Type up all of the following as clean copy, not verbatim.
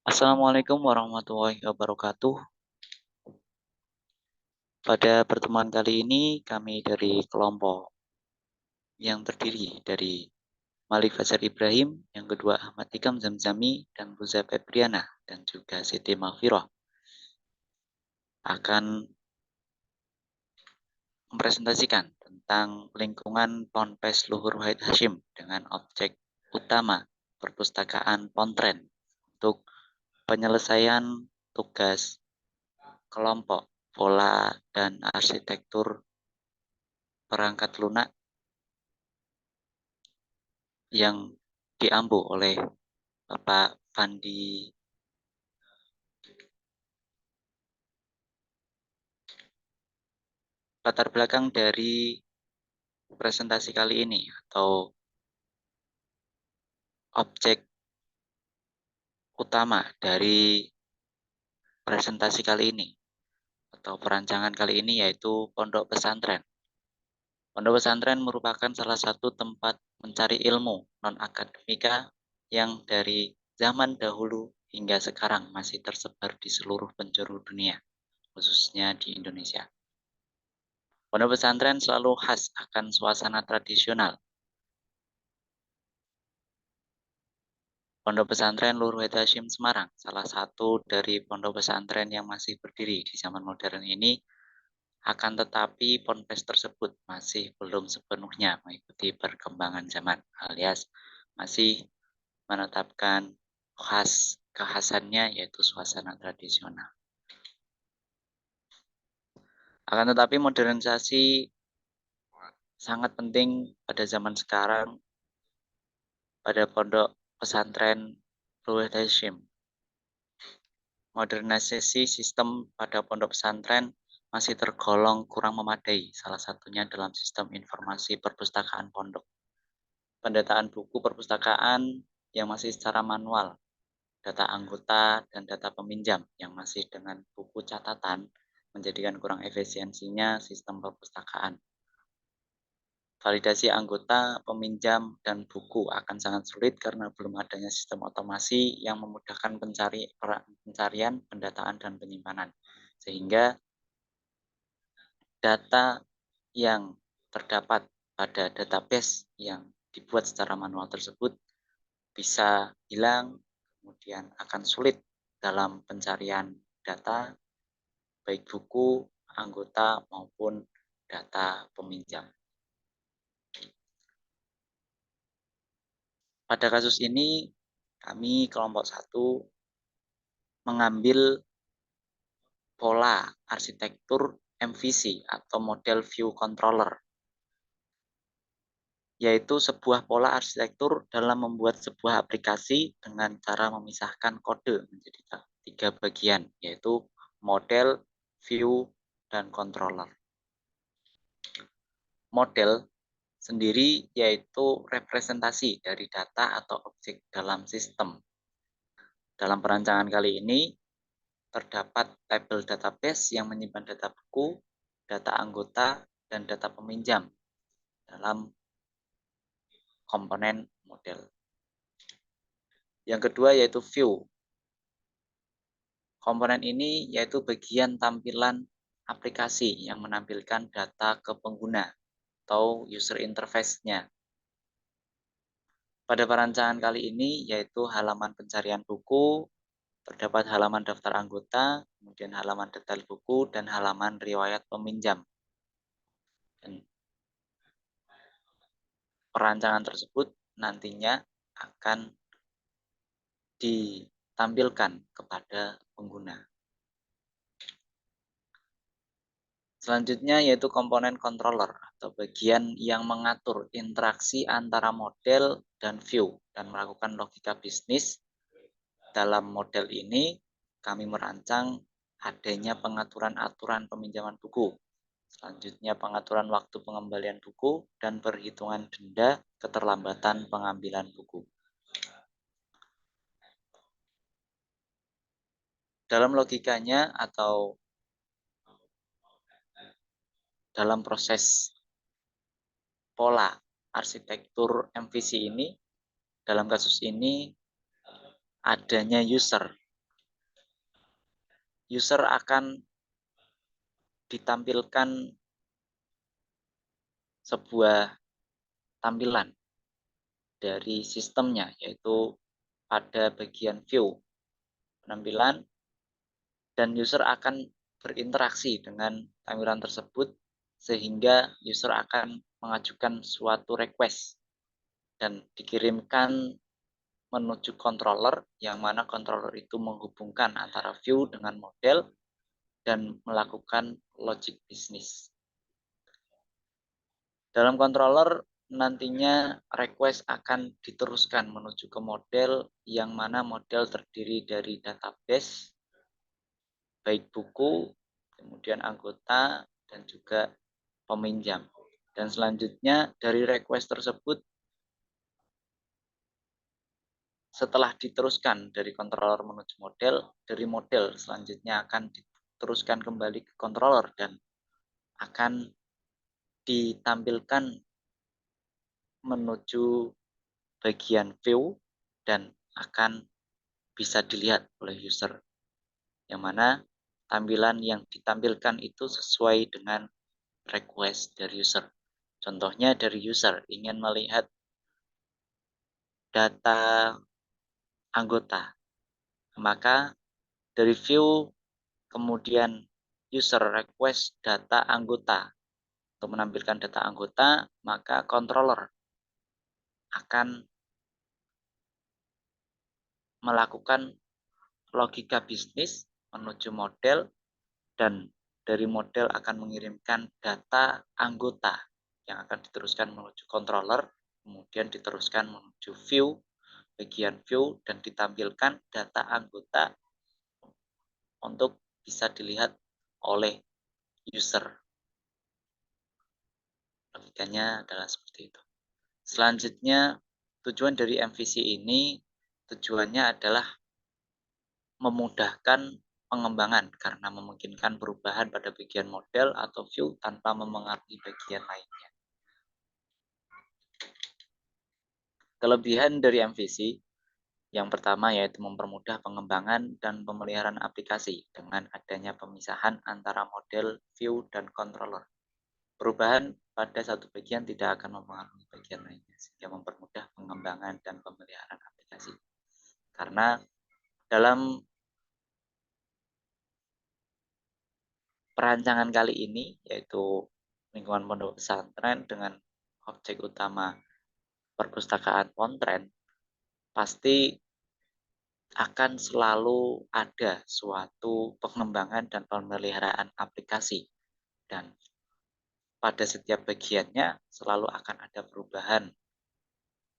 Assalamualaikum warahmatullahi wabarakatuh. Pada pertemuan kali ini kami dari kelompok yang terdiri dari Malik Fajar Ibrahim, yang kedua Ahmad Hikam Zamzami, dan Ruza Febriana, dan juga Siti Maghfirah akan mempresentasikan tentang lingkungan Ponpes Luhur Wahid Hashim dengan objek utama perpustakaan Pontren untuk penyelesaian tugas kelompok pola dan arsitektur perangkat lunak yang diampu oleh Bapak Fandi. Latar belakang dari presentasi kali ini atau objek utama dari presentasi kali ini atau perancangan kali ini yaitu pondok pesantren. Pondok pesantren merupakan salah satu tempat mencari ilmu non-akademika yang dari zaman dahulu hingga sekarang masih tersebar di seluruh penjuru dunia, khususnya di Indonesia. Pondok pesantren selalu khas akan suasana tradisional. Pondok pesantren Luhur Wahid Hashim Semarang, salah satu dari pondok pesantren yang masih berdiri di zaman modern ini, akan tetapi ponpes tersebut masih belum sepenuhnya mengikuti perkembangan zaman, alias masih menetapkan kekhasannya yaitu suasana tradisional. Akan tetapi modernisasi sangat penting pada zaman sekarang pada pondok pesantren Luhur Wahid Hashim. Modernisasi sistem pada pondok pesantren masih tergolong kurang memadai, salah satunya dalam sistem informasi perpustakaan pondok. Pendataan buku perpustakaan yang masih secara manual, data anggota dan data peminjam yang masih dengan buku catatan menjadikan kurang efisiensinya sistem perpustakaan. Validasi anggota, peminjam, dan buku akan sangat sulit karena belum adanya sistem otomasi yang memudahkan pencarian, pendataan, dan penyimpanan. Sehingga data yang terdapat pada database yang dibuat secara manual tersebut bisa hilang, kemudian akan sulit dalam pencarian data, baik buku, anggota, maupun data peminjam. Pada kasus ini, kami kelompok 1 mengambil pola arsitektur MVC atau model view controller, yaitu sebuah pola arsitektur dalam membuat sebuah aplikasi dengan cara memisahkan kode menjadi 3 bagian, yaitu model, view, dan controller. Model sendiri yaitu representasi dari data atau objek dalam sistem. Dalam perancangan kali ini, terdapat tabel database yang menyimpan data buku, data anggota, dan data peminjam dalam komponen model. Yang kedua yaitu view. Komponen ini yaitu bagian tampilan aplikasi yang menampilkan data ke pengguna atau user interface-nya. Pada perancangan kali ini yaitu halaman pencarian buku, terdapat halaman daftar anggota, kemudian halaman detail buku, dan halaman riwayat peminjam. Dan perancangan tersebut nantinya akan ditampilkan kepada pengguna. Selanjutnya yaitu komponen controller atau bagian yang mengatur interaksi antara model dan view dan melakukan logika bisnis. Dalam model ini kami merancang adanya pengaturan aturan peminjaman buku. Selanjutnya pengaturan waktu pengembalian buku dan perhitungan denda keterlambatan pengambilan buku. Dalam logikanya atau dalam proses pola arsitektur MVC ini, dalam kasus ini adanya user user akan ditampilkan sebuah tampilan dari sistemnya, yaitu pada bagian view penampilan, dan user akan berinteraksi dengan tampilan tersebut sehingga user akan mengajukan suatu request dan dikirimkan menuju controller, yang mana controller itu menghubungkan antara view dengan model dan melakukan logic bisnis. Dalam controller nantinya request akan diteruskan menuju ke model, yang mana model terdiri dari database, baik buku, kemudian anggota, dan juga peminjam. Dan selanjutnya dari request tersebut, setelah diteruskan dari controller menuju model, dari model selanjutnya akan diteruskan kembali ke controller dan akan ditampilkan menuju bagian view dan akan bisa dilihat oleh user, yang mana tampilan yang ditampilkan itu sesuai dengan request dari user. Contohnya dari user ingin melihat data anggota, maka dari view kemudian user request data anggota. Untuk menampilkan data anggota, maka controller akan melakukan logika bisnis menuju model, dan dari model akan mengirimkan data anggota yang akan diteruskan menuju controller, kemudian diteruskan menuju view, bagian view, dan ditampilkan data anggota untuk bisa dilihat oleh user. Logikanya adalah seperti itu. Selanjutnya, tujuan dari MVC ini tujuannya adalah memudahkan pengembangan karena memungkinkan perubahan pada bagian model atau view tanpa memengaruhi bagian lainnya. Kelebihan dari MVC yang pertama yaitu mempermudah pengembangan dan pemeliharaan aplikasi dengan adanya pemisahan antara model, view, dan controller. Perubahan pada satu bagian tidak akan mempengaruhi bagian lainnya, sehingga mempermudah pengembangan dan pemeliharaan aplikasi. Karena dalam perancangan kali ini, yaitu lingkungan pondok pesantren dengan objek utama perpustakaan Pontren, pasti akan selalu ada suatu pengembangan dan pemeliharaan aplikasi. Dan pada setiap bagiannya selalu akan ada perubahan,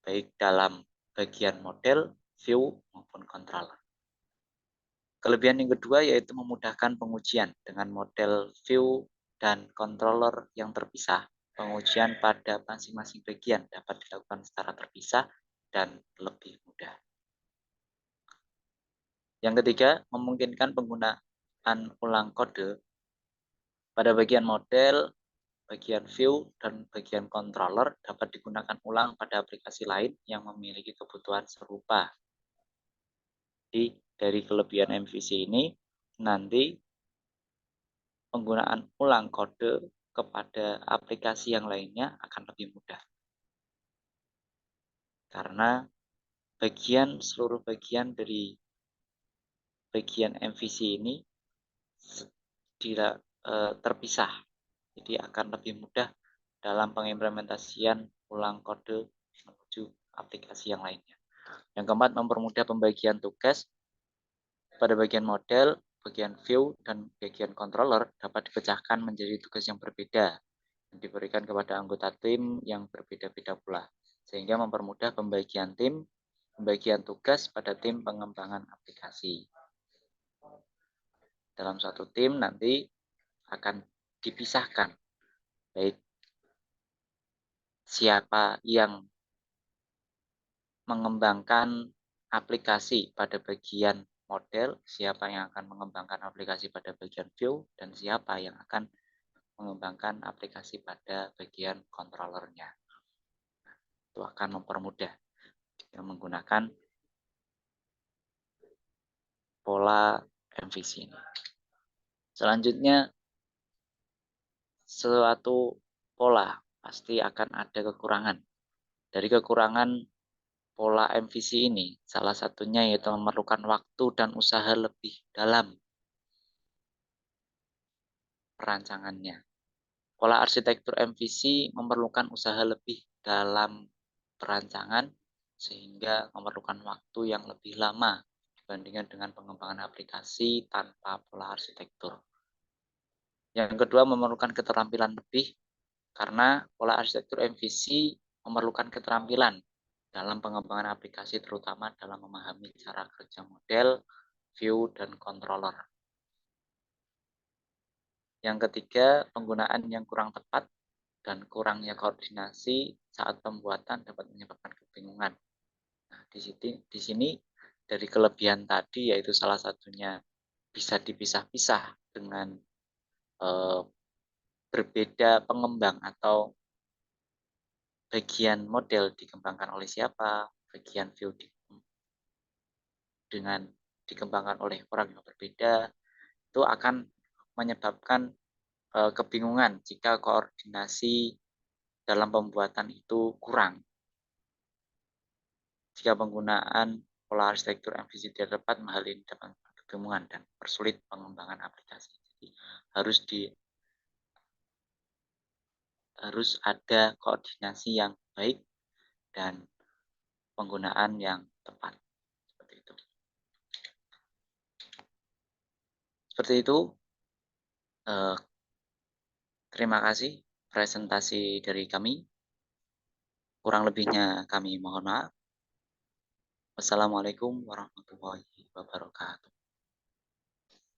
baik dalam bagian model, view, maupun controller. Kelebihan yang kedua yaitu memudahkan pengujian dengan model view dan controller yang terpisah. Pengujian pada masing-masing bagian dapat dilakukan secara terpisah dan lebih mudah. Yang ketiga, memungkinkan penggunaan ulang kode pada bagian model, bagian view, dan bagian controller dapat digunakan ulang pada aplikasi lain yang memiliki kebutuhan serupa. Jadi, dari kelebihan MVC ini, nanti penggunaan ulang kode kepada aplikasi yang lainnya akan lebih mudah. Karena seluruh bagian dari bagian MVC ini tidak terpisah. Jadi akan lebih mudah dalam pengimplementasian ulang kode menuju aplikasi yang lainnya. Yang keempat, mempermudah pembagian tugas pada bagian model, bagian view, dan bagian controller dapat dipecahkan menjadi tugas yang berbeda dan diberikan kepada anggota tim yang berbeda-beda pula, sehingga mempermudah pembagian tugas pada tim pengembangan aplikasi. Dalam suatu tim nanti akan dipisahkan, baik siapa yang mengembangkan aplikasi pada bagian model, siapa yang akan mengembangkan aplikasi pada bagian view, dan siapa yang akan mengembangkan aplikasi pada bagian controllernya. Itu akan mempermudah dengan menggunakan pola MVC ini. Selanjutnya, suatu pola pasti akan ada kekurangan. Dari kekurangan pola MVC ini, salah satunya yaitu memerlukan waktu dan usaha lebih dalam perancangannya. Pola arsitektur MVC memerlukan usaha lebih dalam perancangan sehingga memerlukan waktu yang lebih lama dibandingkan dengan pengembangan aplikasi tanpa pola arsitektur. Yang kedua, memerlukan keterampilan lebih karena pola arsitektur MVC memerlukan keterampilan dalam pengembangan aplikasi terutama dalam memahami cara kerja model, view, dan controller. Yang ketiga, penggunaan yang kurang tepat dan kurangnya koordinasi saat pembuatan dapat menyebabkan kebingungan. Nah, di sini dari kelebihan tadi yaitu salah satunya bisa dipisah-pisah dengan eh, berbeda pengembang atau bagian model dikembangkan oleh siapa, bagian view dengan dikembangkan oleh orang yang berbeda, itu akan menyebabkan kebingungan jika koordinasi dalam pembuatan itu kurang. Jika penggunaan pola arsitektur MVC tidak tepat, hal ini dapat kebingungan dan persulit pengembangan aplikasi. Jadi harus ada koordinasi yang baik dan penggunaan yang tepat. Seperti itu. Seperti itu. Terima kasih presentasi dari kami. Kurang lebihnya kami mohon maaf. Wassalamualaikum warahmatullahi wabarakatuh.